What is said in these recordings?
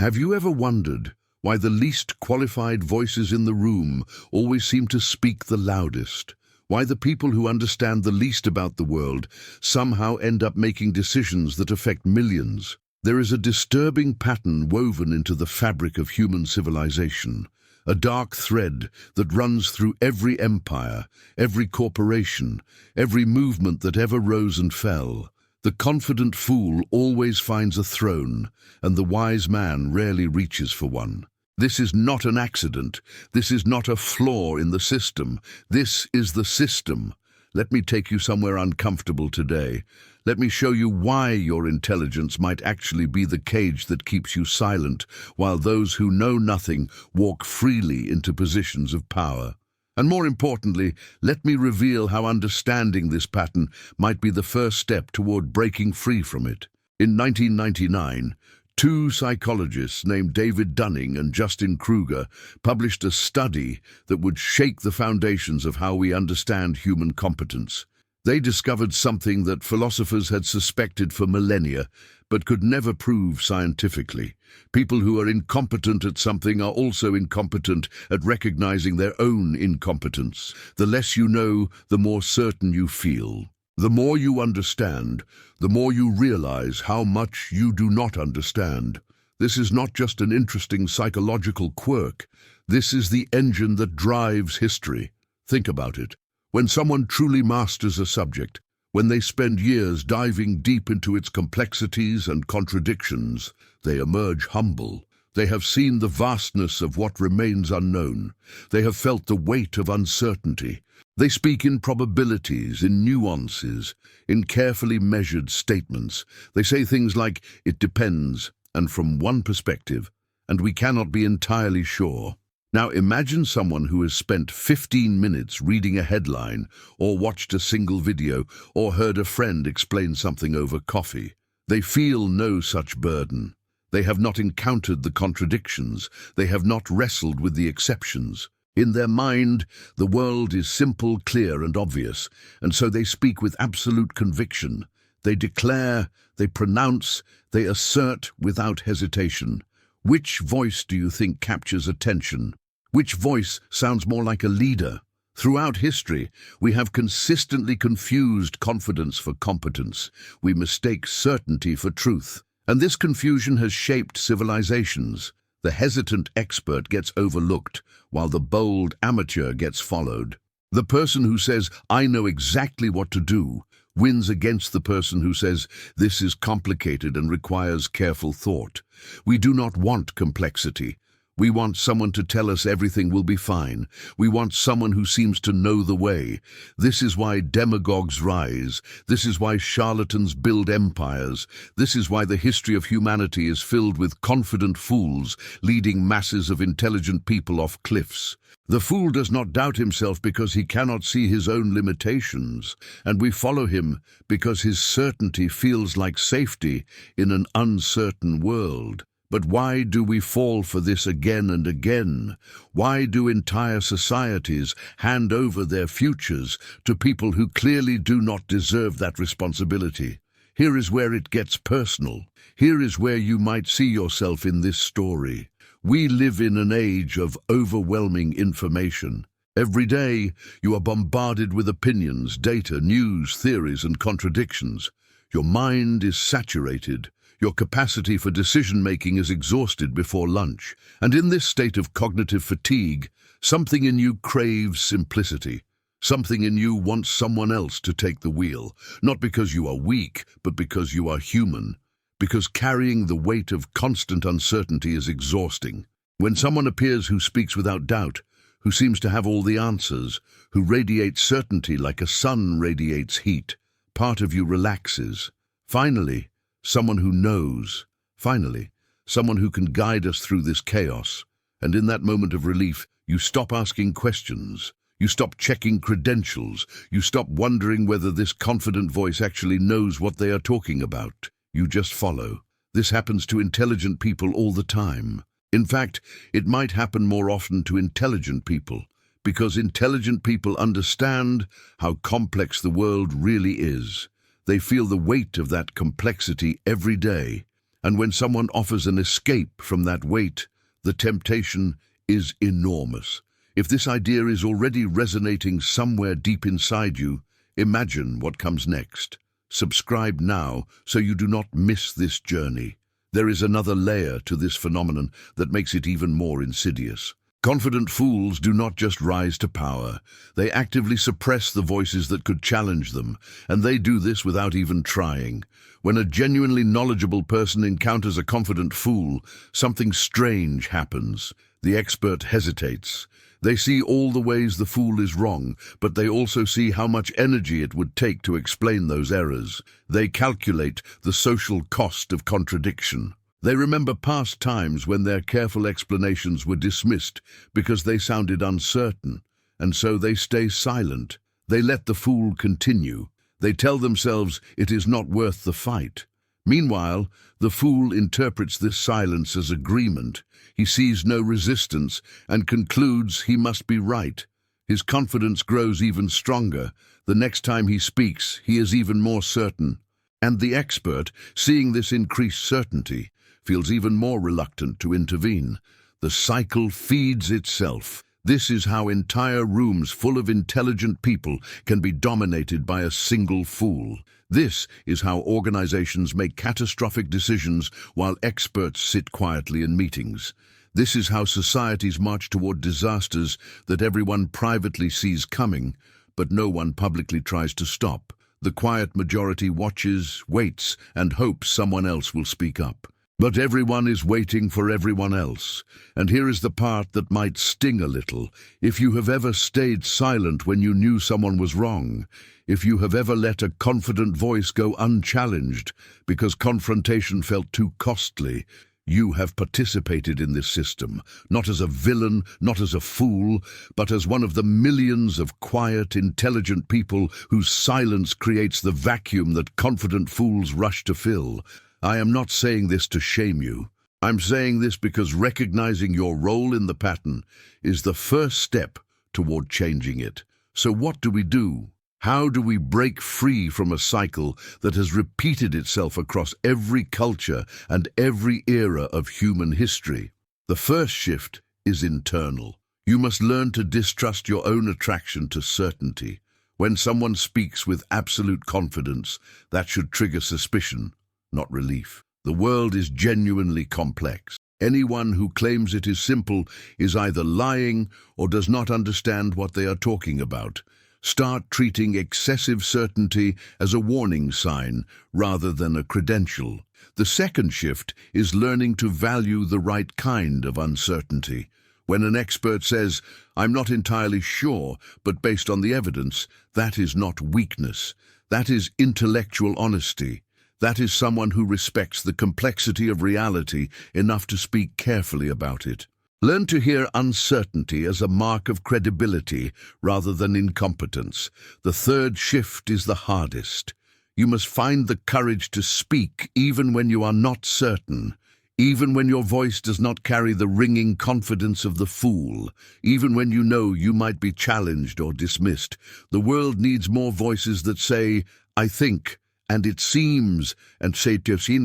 Have you ever wondered why the least qualified voices in the room always seem to speak the loudest? Why the people who understand the least about the world somehow end up making decisions that affect millions? There is a disturbing pattern woven into the fabric of human civilization, a dark thread that runs through every empire, every corporation, every movement that ever rose and fell. The confident fool always finds a throne, and the wise man rarely reaches for one. This is not an accident. This is not a flaw in the system. This is the system. Let me take you somewhere uncomfortable today. Let me show you why your intelligence might actually be the cage that keeps you silent, while those who know nothing walk freely into positions of power. And more importantly, let me reveal how understanding this pattern might be the first step toward breaking free from it. In 1999, two psychologists named David Dunning and Dunning Kruger published a study that would shake the foundations of how we understand human competence. They discovered something that philosophers had suspected for millennia, but could never prove scientifically. People who are incompetent at something are also incompetent at recognizing their own incompetence. The less you know, the more certain you feel. The more you understand, the more you realize how much you do not understand. This is not just an interesting psychological quirk. This is the engine that drives history. Think about it. When someone truly masters a subject, when they spend years diving deep into its complexities and contradictions, they emerge humble. They have seen the vastness of what remains unknown. They have felt the weight of uncertainty. They speak in probabilities, in nuances, in carefully measured statements. They say things like, "It depends," and "from one perspective," and "we cannot be entirely sure." Now imagine someone who has spent 15 minutes reading a headline, or watched a single video, or heard a friend explain something over coffee. They feel no such burden. They have not encountered the contradictions. They have not wrestled with the exceptions. In their mind, the world is simple, clear, and obvious, and so they speak with absolute conviction. They declare, they pronounce, they assert without hesitation. Which voice do you think captures attention? Which voice sounds more like a leader? Throughout history, we have consistently confused confidence for competence. We mistake certainty for truth. And this confusion has shaped civilizations. The hesitant expert gets overlooked, while the bold amateur gets followed. The person who says, "I know exactly what to do," wins against the person who says, "This is complicated and requires careful thought." We do not want complexity. We want someone to tell us everything will be fine. We want someone who seems to know the way. This is why demagogues rise. This is why charlatans build empires. This is why the history of humanity is filled with confident fools leading masses of intelligent people off cliffs. The fool does not doubt himself because he cannot see his own limitations, and we follow him because his certainty feels like safety in an uncertain world. But why do we fall for this again and again? Why do entire societies hand over their futures to people who clearly do not deserve that responsibility? Here is where it gets personal. Here is where you might see yourself in this story. We live in an age of overwhelming information. Every day, you are bombarded with opinions, data, news, theories, and contradictions. Your mind is saturated. Your capacity for decision-making is exhausted before lunch. And in this state of cognitive fatigue, something in you craves simplicity. Something in you wants someone else to take the wheel, not because you are weak, but because you are human. Because carrying the weight of constant uncertainty is exhausting. When someone appears who speaks without doubt, who seems to have all the answers, who radiates certainty like a sun radiates heat, part of you relaxes. Finally, someone who knows. Finally, someone who can guide us through this chaos. And in that moment of relief, you stop asking questions. You stop checking credentials. You stop wondering whether this confident voice actually knows what they are talking about. You just follow. This happens to intelligent people all the time. In fact, it might happen more often to intelligent people, because intelligent people understand how complex the world really is. They feel the weight of that complexity every day, And when someone offers an escape from that weight, the temptation is enormous. If this idea is already resonating somewhere deep inside you, imagine what comes next. Subscribe now so you do not miss this journey. There is another layer to this phenomenon that makes it even more insidious. Confident fools do not just rise to power. They actively suppress the voices that could challenge them, and they do this without even trying. When a genuinely knowledgeable person encounters a confident fool, something strange happens. The expert hesitates. They see all the ways the fool is wrong, but they also see how much energy it would take to explain those errors. They calculate the social cost of contradiction. They remember past times when their careful explanations were dismissed because they sounded uncertain, and so they stay silent. They let the fool continue. They tell themselves it is not worth the fight. Meanwhile, the fool interprets this silence as agreement. He sees no resistance and concludes he must be right. His confidence grows even stronger. The next time he speaks, he is even more certain. And the expert, seeing this increased certainty, feels even more reluctant to intervene. The cycle feeds itself. This is how entire rooms full of intelligent people can be dominated by a single fool. This is how organizations make catastrophic decisions while experts sit quietly in meetings. This is how societies march toward disasters that everyone privately sees coming, but no one publicly tries to stop. The quiet majority watches, waits, and hopes someone else will speak up. But everyone is waiting for everyone else. And here is the part that might sting a little. If you have ever stayed silent when you knew someone was wrong, if you have ever let a confident voice go unchallenged because confrontation felt too costly, you have participated in this system, not as a villain, not as a fool, but as one of the millions of quiet, intelligent people whose silence creates the vacuum that confident fools rush to fill. I am not saying this to shame you. I'm saying this because recognizing your role in the pattern is the first step toward changing it. So what do we do? How do we break free from a cycle that has repeated itself across every culture and every era of human history? The first shift is internal. You must learn to distrust your own attraction to certainty. When someone speaks with absolute confidence, that should trigger suspicion, not relief. The world is genuinely complex. Anyone who claims it is simple is either lying or does not understand what they are talking about. Start treating excessive certainty as a warning sign rather than a credential. The second shift is learning to value the right kind of uncertainty. When an expert says, "I'm not entirely sure, but based on the evidence," that is not weakness. That is intellectual honesty. That is someone who respects the complexity of reality enough to speak carefully about it. Learn to hear uncertainty as a mark of credibility rather than incompetence. The third shift is the hardest. You must find the courage to speak even when you are not certain, even when your voice does not carry the ringing confidence of the fool, even when you know you might be challenged or dismissed. The world needs more voices that say, "I think," and "it seems," and say,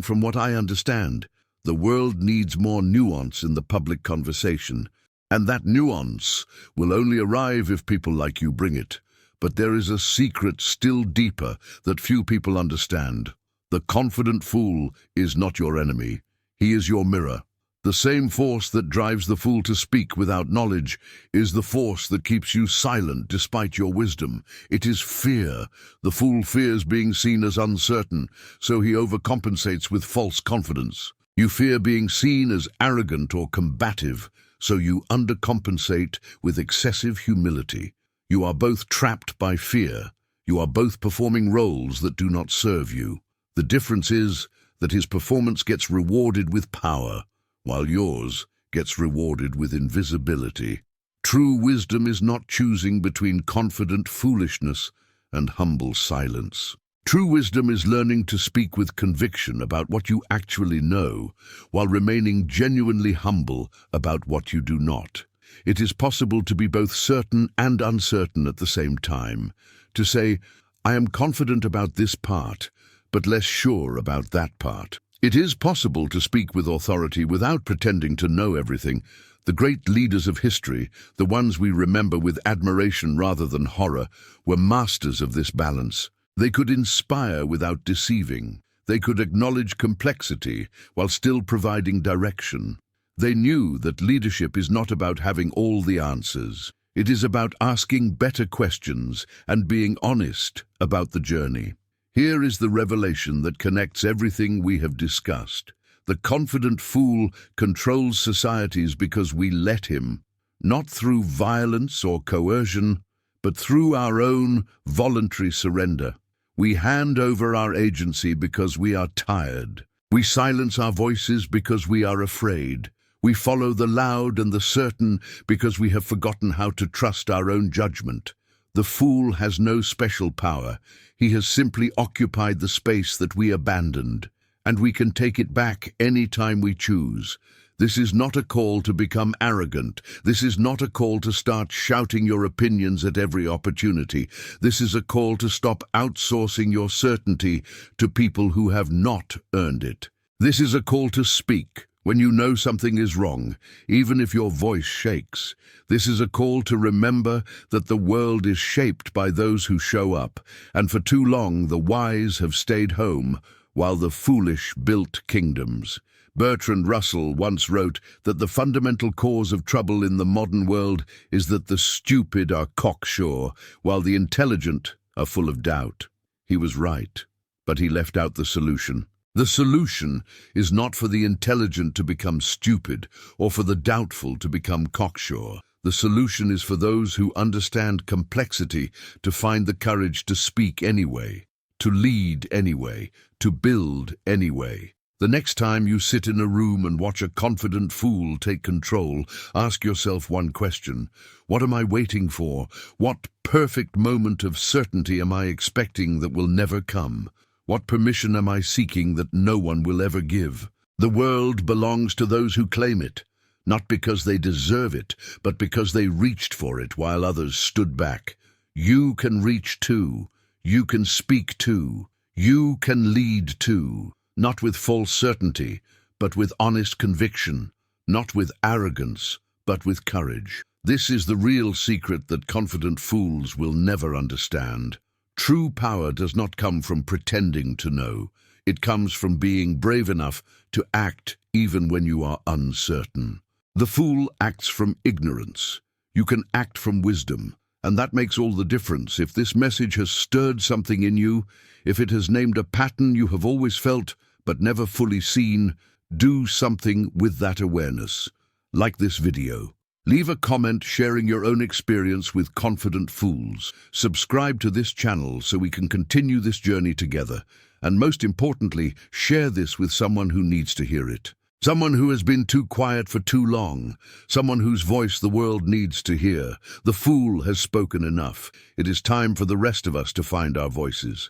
"from what I understand." The world needs more nuance in the public conversation, and that nuance will only arrive if people like you bring it. But there is a secret still deeper that few people understand. The confident fool is not your enemy. He is your mirror. The same force that drives the fool to speak without knowledge is the force that keeps you silent despite your wisdom. It is fear. The fool fears being seen as uncertain, so he overcompensates with false confidence. You fear being seen as arrogant or combative, so you undercompensate with excessive humility. You are both trapped by fear. You are both performing roles that do not serve you. The difference is that his performance gets rewarded with power, while yours gets rewarded with invisibility. True wisdom is not choosing between confident foolishness and humble silence. True wisdom is learning to speak with conviction about what you actually know, while remaining genuinely humble about what you do not. It is possible to be both certain and uncertain at the same time. To say, "I am confident about this part, but less sure about that part." It is possible to speak with authority without pretending to know everything. The great leaders of history, the ones we remember with admiration rather than horror, were masters of this balance. They could inspire without deceiving. They could acknowledge complexity while still providing direction. They knew that leadership is not about having all the answers. It is about asking better questions and being honest about the journey. Here is the revelation that connects everything we have discussed. The confident fool controls societies because we let him, not through violence or coercion, but through our own voluntary surrender. We hand over our agency because we are tired. We silence our voices because we are afraid. We follow the loud and the certain because we have forgotten how to trust our own judgment. The fool has no special power. He has simply occupied the space that we abandoned, and we can take it back any time we choose. This is not a call to become arrogant. This is not a call to start shouting your opinions at every opportunity. This is a call to stop outsourcing your certainty to people who have not earned it. This is a call to speak when you know something is wrong, even if your voice shakes. This is a call to remember that the world is shaped by those who show up, and for too long the wise have stayed home, while the foolish built kingdoms. Bertrand Russell once wrote that the fundamental cause of trouble in the modern world is that the stupid are cocksure, while the intelligent are full of doubt. He was right, but he left out the solution. The solution is not for the intelligent to become stupid or for the doubtful to become cocksure. The solution is for those who understand complexity to find the courage to speak anyway, to lead anyway, to build anyway. The next time you sit in a room and watch a confident fool take control, ask yourself one question. What am I waiting for? What perfect moment of certainty am I expecting that will never come? What permission am I seeking that no one will ever give? The world belongs to those who claim it, not because they deserve it, but because they reached for it while others stood back. You can reach too. You can speak too. You can lead too. Not with false certainty, but with honest conviction. Not with arrogance, but with courage. This is the real secret that confident fools will never understand. True power does not come from pretending to know. It comes from being brave enough to act even when you are uncertain. The fool acts from ignorance. You can act from wisdom, and that makes all the difference. If this message has stirred something in you, if it has named a pattern you have always felt but never fully seen, do something with that awareness. Like this video. Leave a comment sharing your own experience with confident fools. Subscribe to this channel so we can continue this journey together. And most importantly, share this with someone who needs to hear it. Someone who has been too quiet for too long. Someone whose voice the world needs to hear. The fool has spoken enough. It is time for the rest of us to find our voices.